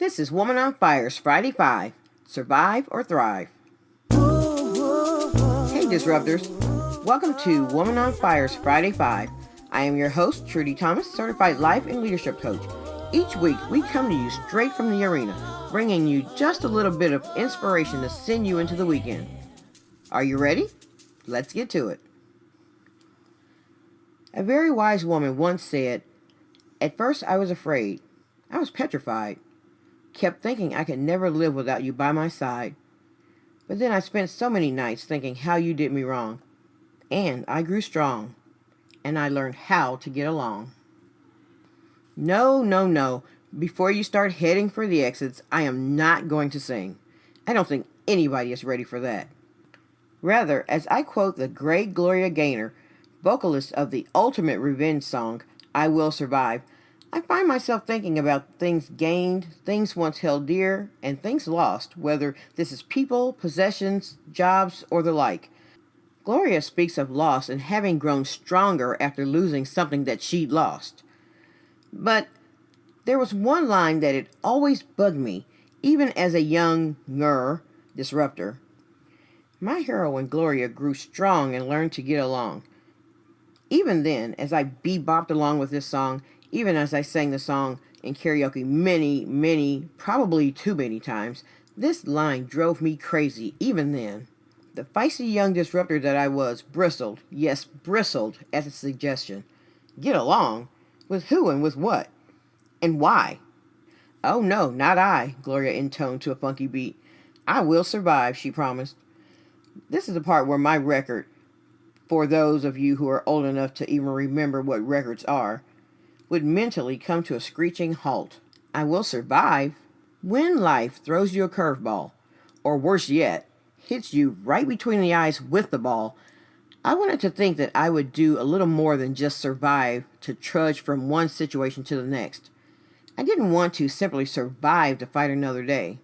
This is Woman on Fire's Friday 5. Survive or Thrive. Hey Disruptors. Welcome to Woman on Fire's Friday 5. I am your host, Lunnie-Thomas, certified life and leadership coach. Each week, we come to you straight from the arena, bringing you just a little bit of inspiration to send you into the weekend. Are you ready? Let's get to it. A very wise woman once said, "At first I was afraid. I was petrified. Kept thinking I could never live without you by my side. But then I spent so many nights thinking how you did me wrong. And I grew strong. And I learned how to get along." No. Before you start heading for the exits, I am not going to sing. I don't think anybody is ready for that. Rather, as I quote the great Gloria Gaynor, vocalist of the ultimate revenge song, "I Will Survive," I find myself thinking about things gained, things once held dear, and things lost, whether this is people, possessions, jobs, or the like. Gloria speaks of loss and having grown stronger after losing something that she'd lost. But there was one line that had always bugged me, even as a younger disruptor. My heroine Gloria grew strong and learned to get along. Even then, as I bebopped along with this song, even as I sang the song in karaoke many, probably too many times, this line drove me crazy even then. The feisty young disruptor that I was bristled at the suggestion. Get along? With who and with what? And why? "Oh no, not I," Gloria intoned to a funky beat. "I will survive," she promised. This is the part where my record, for those of you who are old enough to even remember what records are, would mentally come to a screeching halt. I will survive? When life throws you a curveball, or worse yet, hits you right between the eyes with the ball, I wanted to think that I would do a little more than just survive to trudge from one situation to the next. I didn't want to simply survive to fight another day.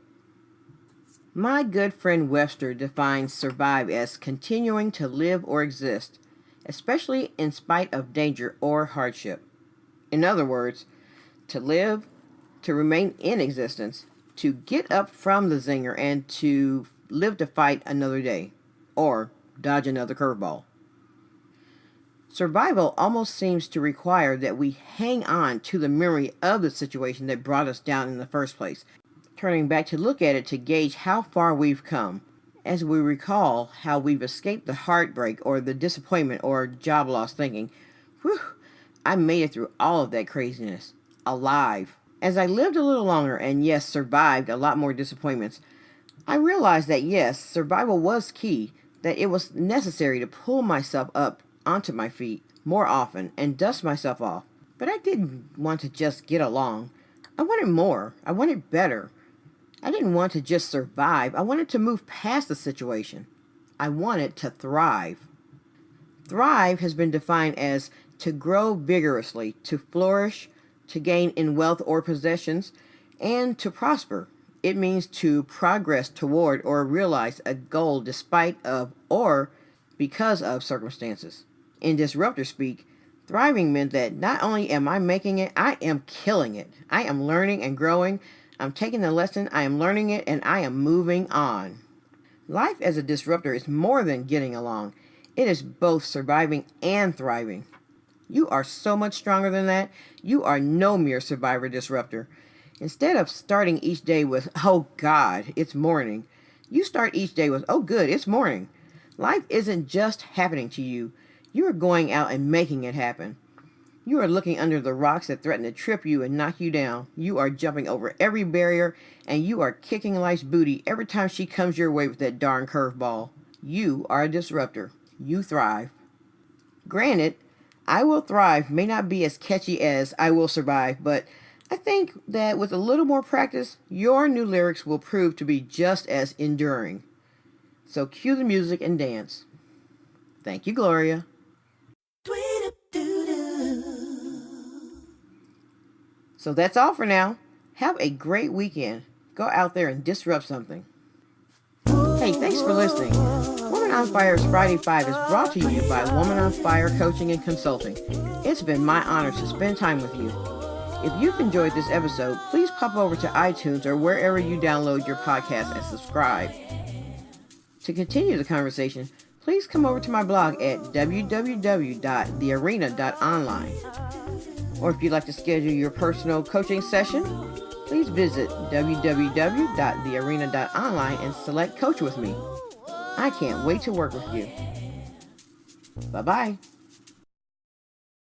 My good friend Webster defines survive as continuing to live or exist, especially in spite of danger or hardship. In other words, to live, to remain in existence, to get up from the zinger, and to live to fight another day, or dodge another curveball. Survival almost seems to require that we hang on to the memory of the situation that brought us down in the first place, turning back to look at it to gauge how far we've come, as we recall how we've escaped the heartbreak or the disappointment or job loss, thinking, "Whew, I made it through all of that craziness, alive." As I lived a little longer and yes, survived a lot more disappointments, I realized that yes, survival was key, that it was necessary to pull myself up onto my feet more often and dust myself off. But I didn't want to just get along. I wanted more. I wanted better. I didn't want to just survive. I wanted to move past the situation. I wanted to thrive. Thrive has been defined as to grow vigorously, to flourish, to gain in wealth or possessions, and to prosper. It means to progress toward or realize a goal despite of or because of circumstances. In disruptor speak, thriving meant that not only am I making it, I am killing it. I am learning and growing. I'm taking the lesson, I am learning it, and I am moving on. Life as a disruptor is more than getting along. It is both surviving and thriving. You are so much stronger than that. You are no mere survivor disruptor. Instead of starting each day with, "Oh God, it's morning," you start each day with, "Oh good, it's morning." Life isn't just happening to you. You are going out and making it happen. You are looking under the rocks that threaten to trip you and knock you down. You are jumping over every barrier, and you are kicking life's booty every time she comes your way with that darn curveball. You are a disruptor. You thrive. Granted, "I Will Thrive" may not be as catchy as "I Will Survive," but I think that with a little more practice, your new lyrics will prove to be just as enduring. So cue the music and dance. Thank you, Gloria. So that's all for now. Have a great weekend. Go out there and disrupt something. Hey, thanks for listening. Woman on Fire's Friday 5 is brought to you by Woman on Fire Coaching and Consulting. It's been my honor to spend time with you. If you've enjoyed this episode, please pop over to iTunes or wherever you download your podcast and subscribe. To continue the conversation, please come over to my blog at www.thearena.online. Or if you'd like to schedule your personal coaching session, please visit www.thearena.online and select Coach with Me. I can't wait to work with you. Bye-bye.